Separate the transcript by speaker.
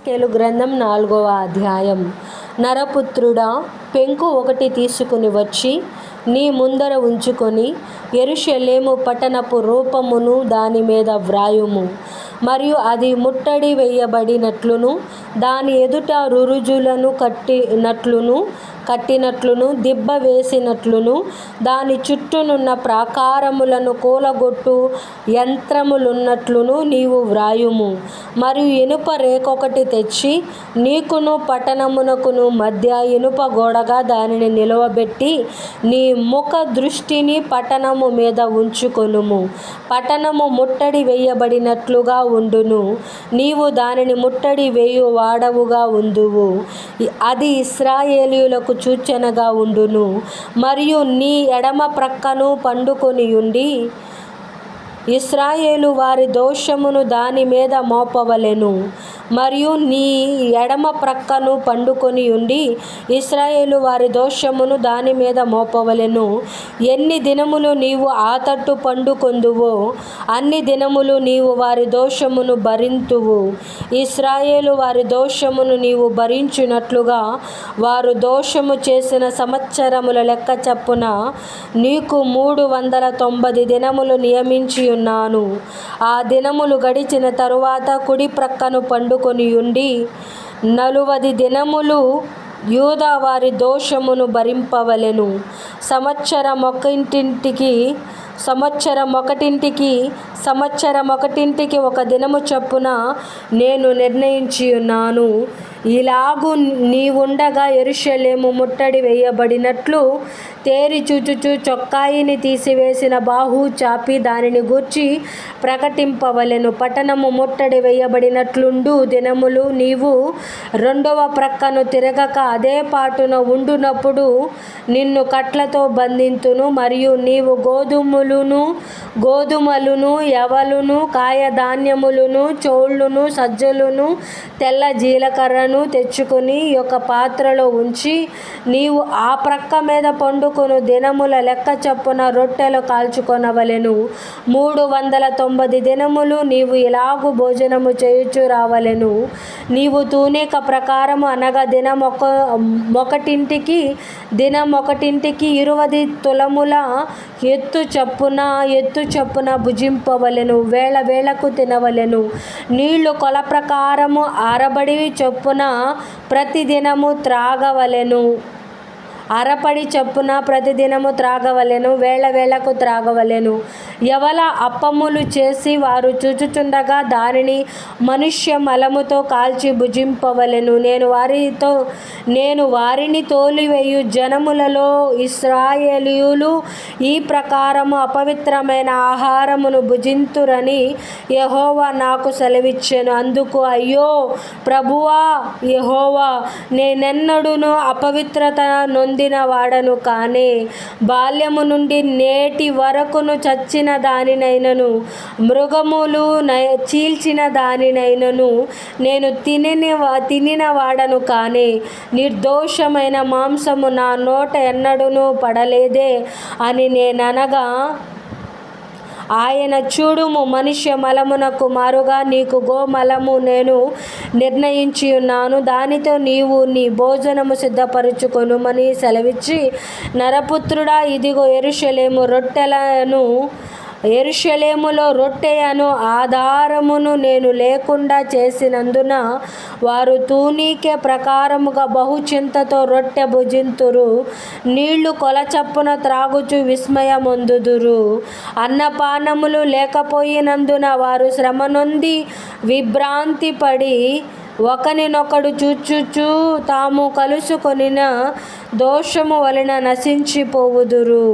Speaker 1: యెహెజ్కేలు గ్రంథం 4వ అధ్యాయం. నరపుత్రుడా, పెంకు ఒకటి తీసుకుని వచ్చి నీ ముందర ఉంచుకొని యెరూషలేము పట్టణపు రూపమును దాని మీద వ్రాయుము. మరియు అది ముట్టడి వేయబడినట్లును దాని ఎదుట రురుజులను కట్టినట్లును దిబ్బ వేసినట్లును దాని చుట్టూనున్న ప్రాకారములను కూలగొట్టు యంత్రములున్నట్లును నీవు వ్రాయుము. మరియు ఇనుప రేకొకటి తెచ్చి నీకును పట్టణమునకును మధ్య ఇనుప గోడగా దానిని నిలువబెట్టి నీ ముఖ దృష్టిని పట్టణము మీద ఉంచుకొనుము. పట్టణము ముట్టడి వేయబడినట్లుగా ఉండును, నీవు దానిని ముట్టడి వేయు వాడవుగా ఉందువు. అది ఇశ్రాయేలీయులకు సూచనగా ఉండును. మరియు నీ ఎడమ ప్రక్కను పండుకొనియుండి ఇశ్రాయేలు వారి దోషమును దాని మీద మోపవలెను. మరియు నీ ఎడమ ప్రక్కను పండుకొనియుండి ఇశ్రాయేలు వారి దోషమును దాని మీద మోపవలెను. ఎన్ని దినములు నీవు ఆ తట్టు పండుకొందువో అన్ని దినములు నీవు వారి దోషమును భరింతువు. ఇశ్రాయేలు వారి దోషమును నీవు భరించినట్లుగా వారు దోషము చేసిన సంవత్సరముల లెక్క చొప్పున నీకు 390 దినములు నియమించి ఉన్నాను. ఆ దినములు గడిచిన తరువాత కుడి ప్రక్కను పండుకొనియుండి 40 దినములు యూదా వారి దోషమును భరింపవలెను. సంవత్సరమొకటింటికి ఒక దినము చొప్పున నేను నిర్ణయించి ఉన్నాను. ఇలాగు నీవుండగా యెరూషలేము ముట్టడి వేయబడినట్లు తేరి చూచుచు చొక్కాయిని తీసివేసిన బాహు చాపి దానిని గూర్చి ప్రకటింపవలెను. పట్టణము ముట్టడి వేయబడినట్లుండు దినములు నీవు రెండవ ప్రక్కను తిరగక అదే పాటున ఉండునప్పుడు నిన్ను కట్లతో బంధింతును. మరియు నీవు గోధుమలును యవలును కాయధాన్యములను చౌళ్ళును సజ్జలును తెల్ల జీలకర్రను తెచ్చుకొని ఒక పాత్రలో ఉంచి నీవు ఆ ప్రక్క మీద పండుకొను దినముల లెక్క చొప్పున రొట్టెలు కాల్చుకొనవలెను. 390 దినములు నీవు ఇలాగు భోజనము చేయుచు రావలెను. నీవు తూనిక ప్రకారము అనగా దినమొకటింటికి 20 తులముల ఎత్తు చొప్పున భుజింపవలెను. వేళకు తినవలెను. నీళ్లు కొల ప్రకారము అరబడి చొప్పున ప్రతిదినము త్రాగవలెను. అరపడి చొప్పున ప్రతిదినము త్రాగవలెను. వేళకు త్రాగవలెను. యవల అప్పములు చేసి వారు చూచుచుండగా దానిని మనుష్య మలముతో కాల్చి భుజింపవలెను. నేను వారిని తోలివేయు జనములలో ఇశ్రాయేలీయులు ఈ ప్రకారము అపవిత్రమైన ఆహారమును భుజింతురని యెహోవా నాకు సెలవిచ్చెను. అందుకు అయ్యో ప్రభువా యెహోవా, నేనెన్నడూను అపవిత్రత నొందిన వాడను కానే. బాల్యము నుండి నేటి వరకును చచ్చిన దానినైనను మృగములు చీల్చిన దానినైనను నేను తినిన వాడను కానే. నిర్దోషమైన మాంసము నా నోట ఎన్నడూను పడలేదే అని నేననగా ఆయన చూడుము, మనుష్య మలమునకు మారుగా నీకు గోమలము నేను నిర్ణయించి ఉన్నాను. దానితో నీవు నీ భోజనము సిద్ధపరచుకొనుమని సెలవిచ్చి, నరపుత్రుడా, ఇదిగో యెరూషలేములో రొట్టెయను ఆధారమును నేను లేకుండా చేసినందున వారు తూనికే ప్రకారముగా బహుచింతతో రొట్టె భుజింతురు. నీళ్లు కొలచప్పున త్రాగుచు విస్మయమొందుదురు. అన్నపానములు లేకపోయినందున వారు శ్రమనొంది విభ్రాంతి పడి ఒకనినొకడు చూచుచు తాము కలుసుకొనిన దోషము వలన నశించిపోవుదురు.